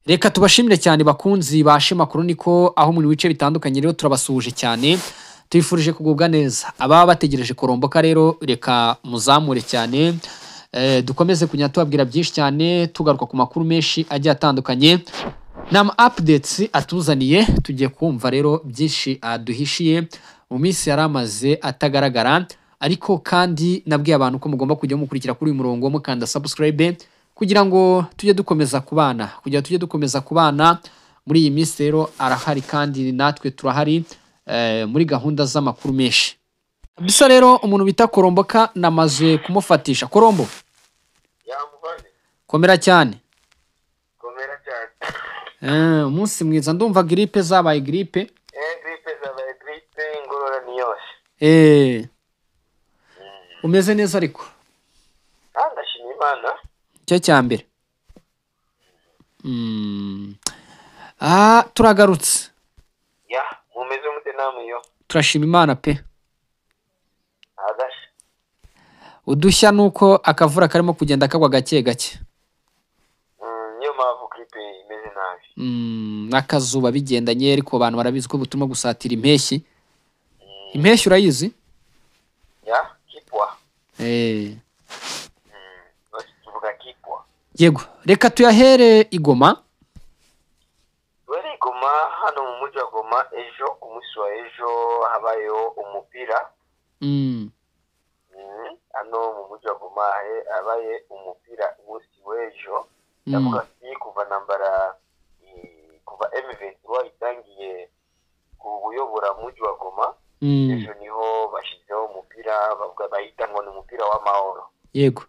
Reka tubashimire cyane bakunzi bashe makuru niko aho mu bice bitandukanye rero turabasuhuje cyane tuyifurije kugubwa neza ababa bategereje koromboka rero reka muzamure cyane dukomeze kunya tubabwira byinshi cyane tugaruka ku makuru menshi agiye atandukanye nama updates atuzaniye tugiye kumva rero byinshi aduhishiye mu minsi yaramaze atagaragara ariko kandi nabwiye abantu ko mugomba kujya mukurikira kuri uyu murongo mukanda subscribe kugira ngo tujye dukomeza kubana muri iyi minsi rero arahari kandi natwe turahari muri gahunda z'amakuru menshi bisa rero umuntu bita Koromboka namaze kumufatisha Korombo komera cyane umunsi mwiza ndumva gripe zabaye gripe ingorora ni yose umeze neza ariko ndashima Imana cyo cyambere turagarutse mumeze mute namwe yo turashima Imana pe agasha udushya nuko akavura karimo kugenda kagwa gake gake niyo mpamvu gripe imeze nabi n'akazuba bigendanye ariko abantu barabizi ko butuma gusatira impeshyi urayizi kipwa yego reka tuyahere igoma hano mu mujyi wa Goma ejo ku munsi wa ejo habayeho umupira hano mu mujyi wa Goma habaye umupira umunsi w'ejo ndavuga ati kuva M23 itangiye kuyobora mujyi wa Goma ejo niho bashyizeho umupira bavuga bahita ngo ni umupira w'amahoro yego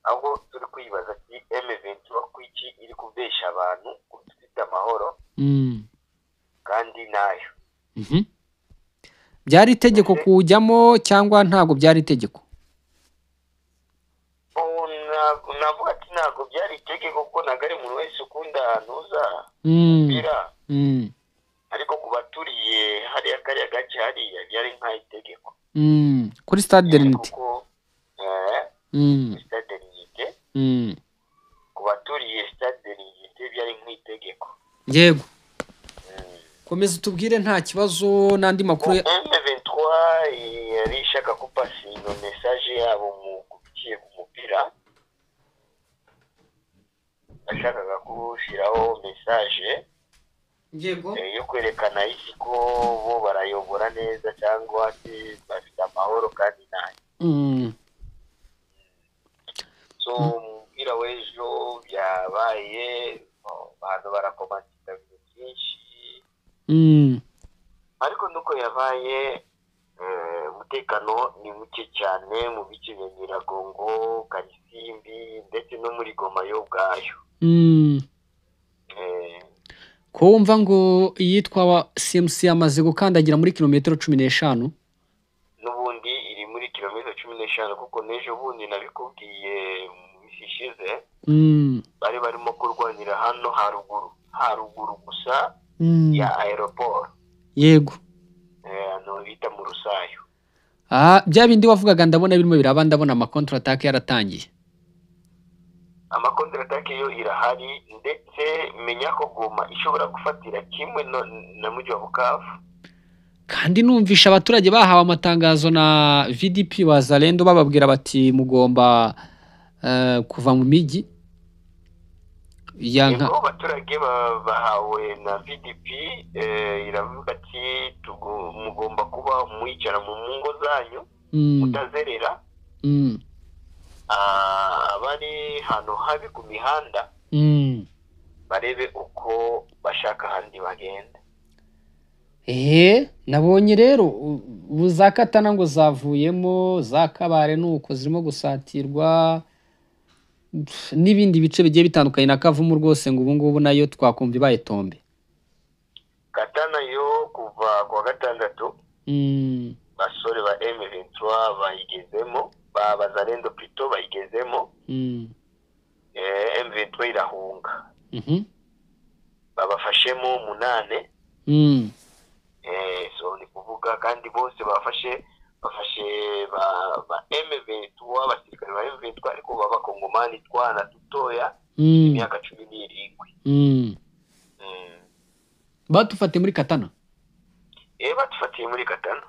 ahubwo turi kwibaza ati M23 kwiki iri kubesha abantu kutwita amahoro kandi nayo byari itegeko kujyamo cyangwa ntago byari itegeko navuga ati ntago byari itegeko kuko ntago ari umuntu wese ukunda ntuza umupira ariko ku baturiye hariya kariya gace hariya byari nk'itegeko kuri stade Unity stade Unity ku baturiye stade Unity byari nk'itegeko yego komeza utubwire nta kibazo n'andi makuru M23 yari ishaka kupasina message yabo mu kubikiye ku mupira ashakaga kushiraho message yego yo kwerekana isi ko bo barayobora neza cyangwa ati bafite amahoro kandi nayo so umupira w'ejo byabaye abantu barakomantika byinshi ariko nuko yabaye umutekano ni muke cyane mu bice bya Nyiragongo Karisimbi ndetse no muri Goma yo ubwayo ko wumva ngo iyitwa CMC yamaze gukandagira muri kilometero 15 n'ubundi iri muri kilometero 15 kuko nejo bundi nabikubwiye mu misi ishize bari barimo kurwanira hano haruguru gusa ya aeroport yego no bita mu Rusayo bya bindi wavugaga ndabona birimo biraba ndabona ama counter attack yaratangiye ama counter attack yo irahari ndetse menya ko Goma ishobora gufatira kimwe na mujyi wa Bukavu kandi numvisha abaturage bahawe amatangazo na VDP Wazalendo bababwira bati mugomba kuva mu migi yego abaturage bahawe na VDP iravuga ati mugomba kuba mwicara mu ngo zanyu mutazerera abari hano habi ku mihanda barebe uko bashaka handi bagenda nabonye rero ubu za Katana ngo zavuyemo za Kabare nuko zirimo gusatirwa n'ibindi bice bigiye bitandukanye na Kavumu rwose ngo ubu ngubu nayo twakumva ibaye tombe Katana yo kuva kwa gatandatu basore ba M23 bayigezemo Bazalendo plutôt bayigezemo M23 irahunga babafashemo 8 so ni kuvuga kandi bose bafashe ba M23 abasirikare ba M23 ariko baba Kongomani twana dutoya imyaka 17. Batufatiye muri Katana. Batufatiye muri Katana.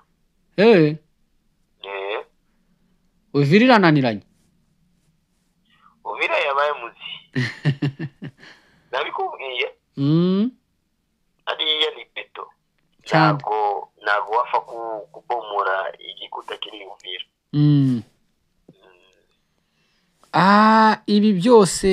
Uvira irananiranye. Uvira yabaye muzi. Nabikubwiye. Ariya ni beto. Nago wafa kubomora igikuta kiri Uvira. Ibi byose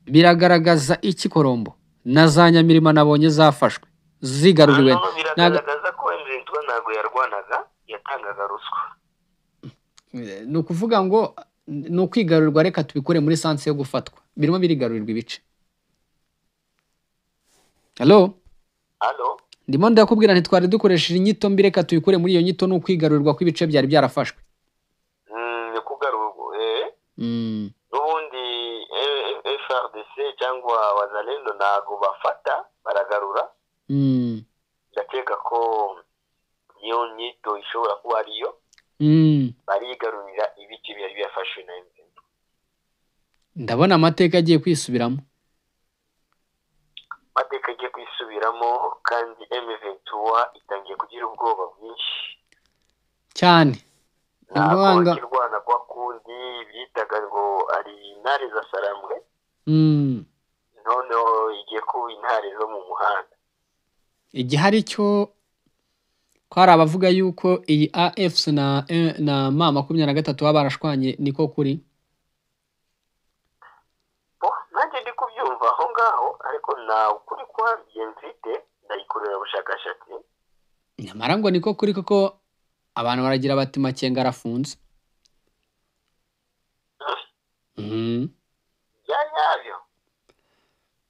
biragaragaza iki Korombo? Na za Nyamirima nabonye zafashwe zigaruriwe. Biragaragaza ko M23 ntago yarwanaga, yatangaga ruswa. Ni ukuvuga ngo ni ukwigarurirwa, reka tubikore muri sanse yo gufatwa. Birimo birigarurirwa ibice. Hello? Ndimo ndakubwira ntitwari dukoresheje inyito mbi, reka tubikore muri iyo nyito, ni ukwigarurirwa kw'ibice byari byarafashwe. N'ubundi FARDC cyangwa Wazalendo ntago bafata baragarura. Ndakeka ko niyo nyito ishobora kuba ariyo. Barigarurira ibice byari byafashwe na M23. Ndabona amateka agiye kwisubiramo. Kandi M23 itangiye kugira ubwoba bwinshi cyane. Ntabwo kirwana kwa kundi byitaga ngo ari intare za Sarambwe. Noneho igiye kuba intare zo mu muhanda. Igihari cyo kwari abavuga yuko iyi AFC na M23 barashwanye, niko kuri? Nanjye ndi kubyumva aho ngaho, ariko na ukuri kwa mfite ndayikorera ubushakashatsi. Nyamara ngo niko kuri, kuko abantu baragira bati Makenga arafunze. Byanyabyo.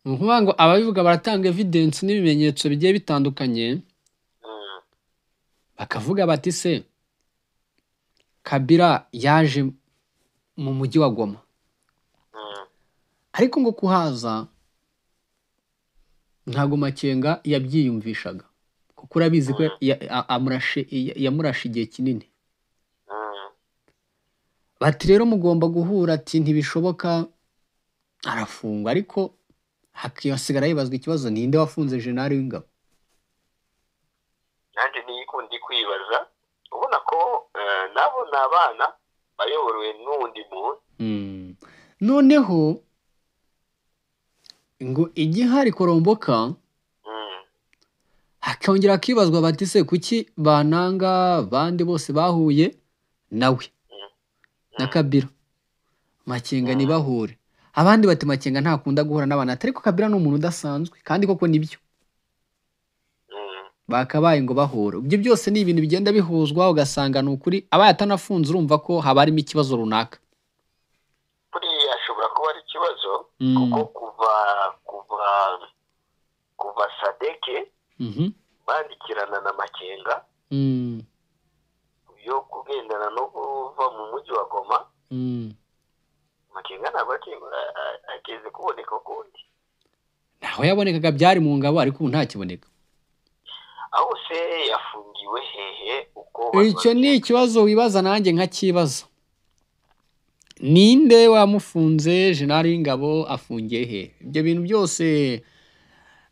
Nkuvuga ngo ababivuga baratanga evidence n'ibimenyetso bigiye bitandukanye. Bakavuga bati se Kabila yaje mu mujyi wa Goma, ariko ngo kuhaza ntago Makenga yabyiyumvishaga, kuko urabizi ko yamurashe igihe kinini. Bati rero mugomba guhura, ati ntibishoboka, arafungwa. Ariko hakisigara yibazwa ikibazo, ninde wafunze General w'ingabo? Nanjye ndi kwibaza, ubona ko nabo n'abana bayoborewe n'undi muntu. Noneho ngo igihari Koromboka, hakongera akibazwa bati se kuki bananga bandi bose bahuye nawe na Kabila, Makenga nibahure? Abandi bati Makenga ntakunda guhura n'abana, ariko Kabila ni umuntu udasanzwe, kandi koko nibyo bakabaye ngo bahura. Ibyo byose ni ibintu bigenda bihuzwa, ugasanga ni ukuri abaye atanafunze, urumva ko haba harimo ikibazo runaka. Buriya ashobora kuba ari ikibazo, kuko kuva Sadeke bandikirana na Makenga yo kugendana no kuva mu mujyi wa Goma. Makenga ntabwo ageze kuboneka ukundi. Naho yabonekaga byari mu ngabo, ariko ubu ntakiboneka. Aho se yafungiwe hehe? Uko icyo ni ikibazo wibaza, nanjye nkakibaza. Ninde wamufunze? General w'ingabo afungiye he? Ibyo bintu byose,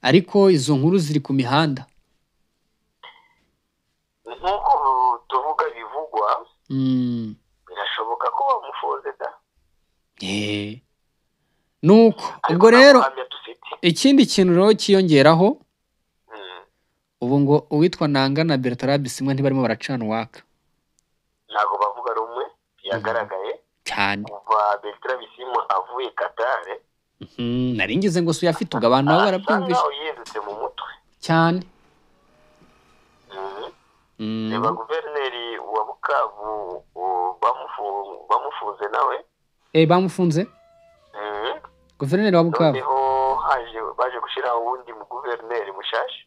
ariko izo nkuru ziri ku mihanda. Nk'uko tuvuga bivugwa, birashoboka ko bamufunze da. Nuko ubwo rero ikindi kintu rero kiyongeraho, ubu ngo uwitwa Nanga na Bertrand Bisimwa ntibarimo baracana uwaka. Ntabwo bavuga rumwe, yagaragaye cyane. Kuva Bertrand Bisimwa avuye Qatar, naringize ngo suya afite ugabana nabo barabyumvise yindutse mu mutwe cyane. Reba guverineri wa Bukavu bamufunze nawe. Bamufunze guverineri wa Bukavu. Noneho baje gushyiraho uwundi mu guverineri mushasha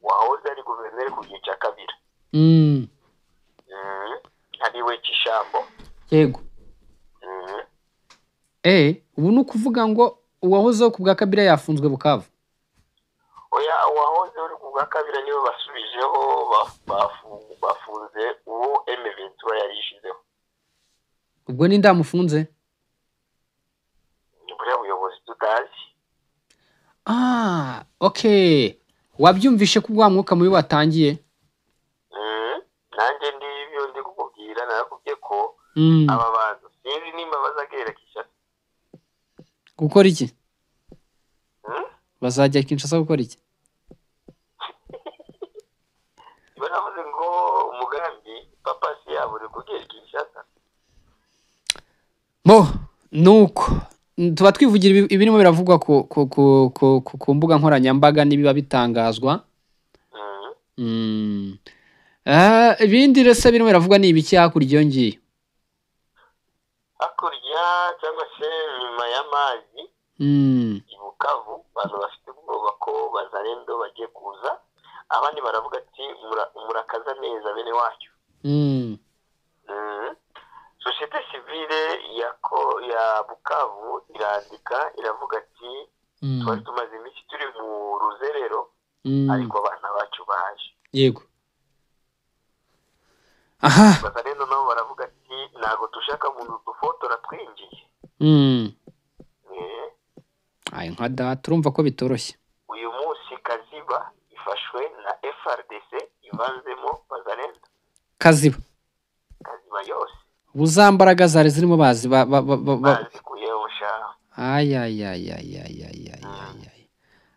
wahoze ari guverineri ku gihe cya Kabila, ariwe Kishambo. Yego. Ubu ni ukuvuga ngo uwahozeho ku bwa Kabila yafunzwe Bukavu? Oya, uwahoze uri ku bwa Kabila niwe basubijeho, bafunze uwo M23 yari yishizeho. Ubwo ni ndamufunze? Buriya buyobozi ubushobozi tutazi. Okay, wabyumvishe ko ubwa mwuka mubi watangiye? Nanjye ndibyo ndi kukubwira, narakubwiye ko aba bantu sinzi nimba bazagera Kinshasa gukora iki. Bazajya Kinshasa gukora iki? baravuze ngo umugambi papa si yabure kugera Kinshasa. Nuko tuba twivugira ibirimo biravugwa ku mbuga nkoranyambaga nibiba bitangazwa. Ibindi rese birimo biravugwa ni ibiki hakurya iyo ngiyo? Hakurya cyangwa se nyuma y'amazi i Bukavu abantu bafite ubwoba ko bazarendo bagiye kuza, abandi baravuga ati murakaza neza bene wacu. Societe civile ya Bukavu irandika iravuga ati twari tumaze iminsi turi mu ruzerero ariko abana bacu baje. Yego. Bazarendo nabo baravuga ati ntago dushaka umuntu dufotora twinjiye. Nka data turumva ko bitoroshye. Uyu munsi Kaziba ifashwe na FRDC ivanzemo Bazarendo. Kaziba yose buzambaraga zari zirimo bazi bazikuyewusha.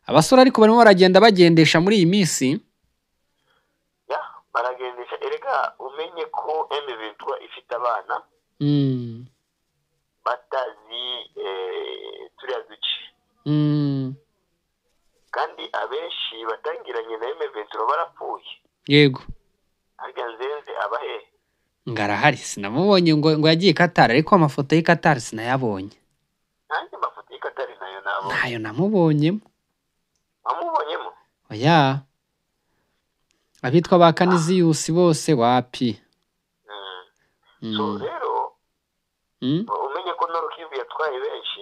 Abasore ariko barimo baragenda bagendesha muri iyi minsi. Baragendesha. Erega umenye ko M23 ifite abana batazi turiya duce, kandi abenshi batangiranye na M23 barapfuye. Yego. Harya Nzenze abahe ngarahari sinamubonye ngo yagiye Qatar, ariko amafoto y'i Qatar sinayabonye. Nanjye amafoto y'i Qatar nayo namubonyemo. Amubonyemo? Oya, abitwa ba Canisius bose wapi. So rero umenye ko Nord Kivu yatwaye benshi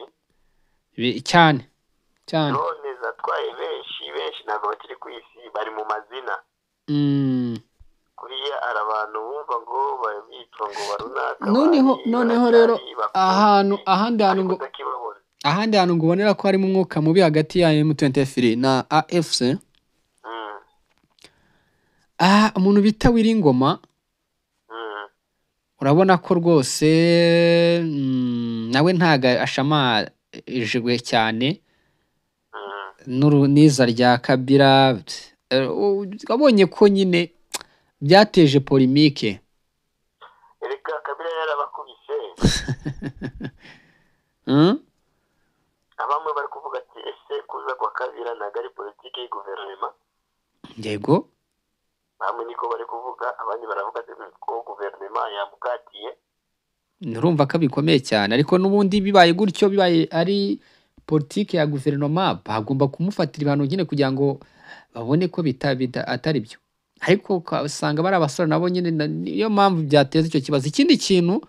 cyane. Drone zatwaye benshi ntabwo bakiri ku isi, bari mu mazina. Kuriya ari abantu bumva ngo babitwa ngo barunaka. Noneho rero ahandi hantu ngo ubonera ko harimo umwuka mubi hagati ya M23 na AFC. Umuntu bita Wiringoma urabona ko rwose nawe ntaga ashamajwe cyane n'iza rya Kabila. Wabonye ko nyine byateje polemike. Erega Kabila yarabakubise. Abamwe bari kuvuga ati ese kuza kwa Kabila ntabwo ari politiki y'guverinoma. Yego. Bamwe niko bari kuvuga, abandi baravuga ko guverinoma yamukatiye. Nurumva ko bikomeye cyane, ariko nubundi bibaye gutyo, bibaye ari politiki ya guverinoma bagomba kumufatira ibihano nyine kugira ngo babone ko atari byo. Ariko usanga bari abasore nabo nyine niyo mpamvu byateza icyo kibazo. Ikindi kintu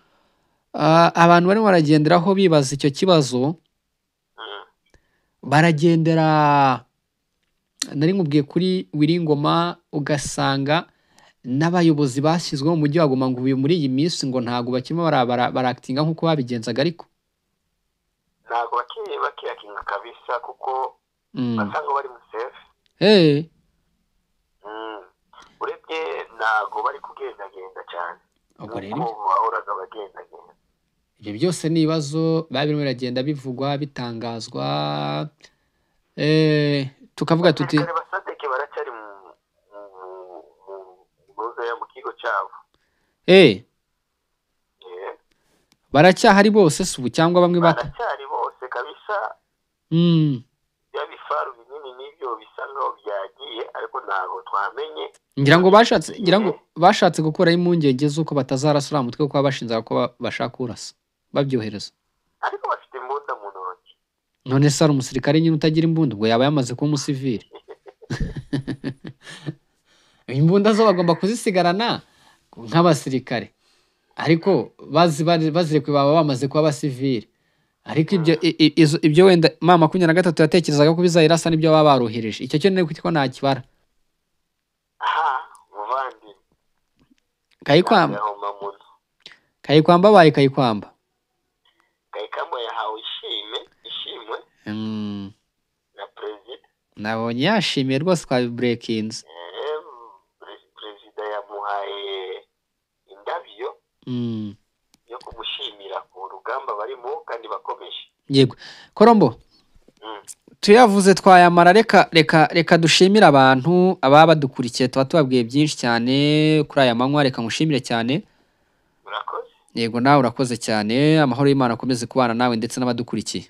abantu barimo baragenderaho bibaza icyo kibazo, baragendera nari nkubwiye kuri Wiringoma, ugasanga n'abayobozi bashyizweho mu mujyi wa Goma ngo muri iyi minsi ngo ntago bakimo barakitinga nk'uko babigenzaga, ariko ntago bakiyakinga kabisa kuko basanga bari mu safe. Urebye ntago bari kugendagenda cyane. Ubwo rero bahoraga bagendagenda. Ibyo byose ni ibibazo birimo biragenda bivugwa bitangazwa. Tukavuga tuti Basadeke baracyari mu kigo cyabo. Baracyahari bose subu cyangwa bamwe baracyari bose kabisa. Ya bifaru binini nibyo bisa ngaho byagiye, ariko ntago twamenye. ngira ngo bashatse gukora impungenge z'uko batazarasura mutwe kuko bashinzaga ko bashaka kurasa babyohereza. Ariko bafite imbunda mu ntoki. None se ari umusirikare nyine utagira imbunda ubwo yaba yamaze kuba umusivili? Imbunda zo bagomba kuzisigarana nk'abasirikare, ariko bazirekuye baba bamaze kuba abasivili. Ariko ibyo wenda mama 23 yatekerezaga ko bizayirasa nibyo baba baruhirije. Icyo cyo niko ko nakibara. Muvandi Kayikwamba baye Kayikwamba yahawe ishimwe na perezida. nabonye yashimiye rwose twabiburekinze. Perezida yamuhaye indabyo yo kumushimira ku rugamba barimo kandi bakomeje. Yego Korombo, tuyavuze twayamara, reka dushimire abantu ababa badukurikiye, tuba tubabwiye byinshi cyane kuri aya manywa. Reka ngushimire cyane. Murakoze. Yego nawe urakoze cyane, amahoro y'Imana akomeze kubana nawe ndetse n'abadukurikiye.